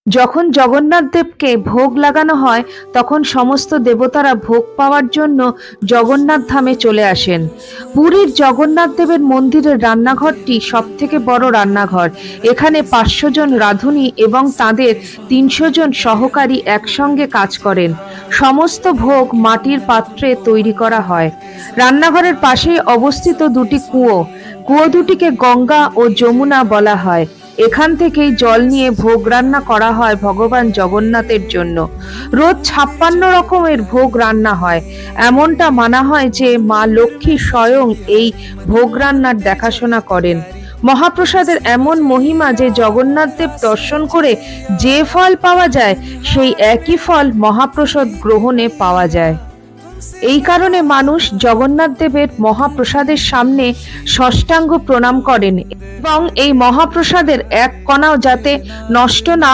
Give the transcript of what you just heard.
যখন জগন্নাথ দেবকে ভোগ লাগানো হয় তখন সমস্ত দেবতারা ভোগ পাওয়ার জন্য জগন্নাথ ধামে চলে আসেন। পুরীর জগন্নাথ দেবের মন্দিরের রান্নাঘরটি সবথেকে বড় রান্নাঘর। এখানে 500 জন রাঁধুনি এবং তাদের 300 জন সহকারী একসঙ্গে কাজ করেন। সমস্ত ভোগ মাটির পাত্রে তৈরি করা হয়। রান্নাঘরের পাশেই অবস্থিত দুটি কুয়ো দুটিকে গঙ্গা ও যমুনা বলা হয়। এখান থেকেই জল নিয়ে ভোগ রান্না করা হয় ভগবান জগন্নাথের জন্য। রোজ 56 রকমের ভোগ রান্না হয়। এমনটা মানা হয় যে মা লক্ষ্মী স্বয়ং এই ভোগ রান্নার দেখাশোনা করেন। মহাপ্রসাদের এমন মহিমা যে জগন্নাথ দেব দর্শন করে যে ফল পাওয়া যায় সেই একই ফল মহাপ্রসাদ গ্রহণে পাওয়া যায়। এই কারণে মানুষ জগন্নাথ দেবের মহাপ্রসাদের সামনে সাষ্টাঙ্গ প্রণাম করেন এবং এই মহাপ্রসাদের এক কণাও যাতে নষ্ট না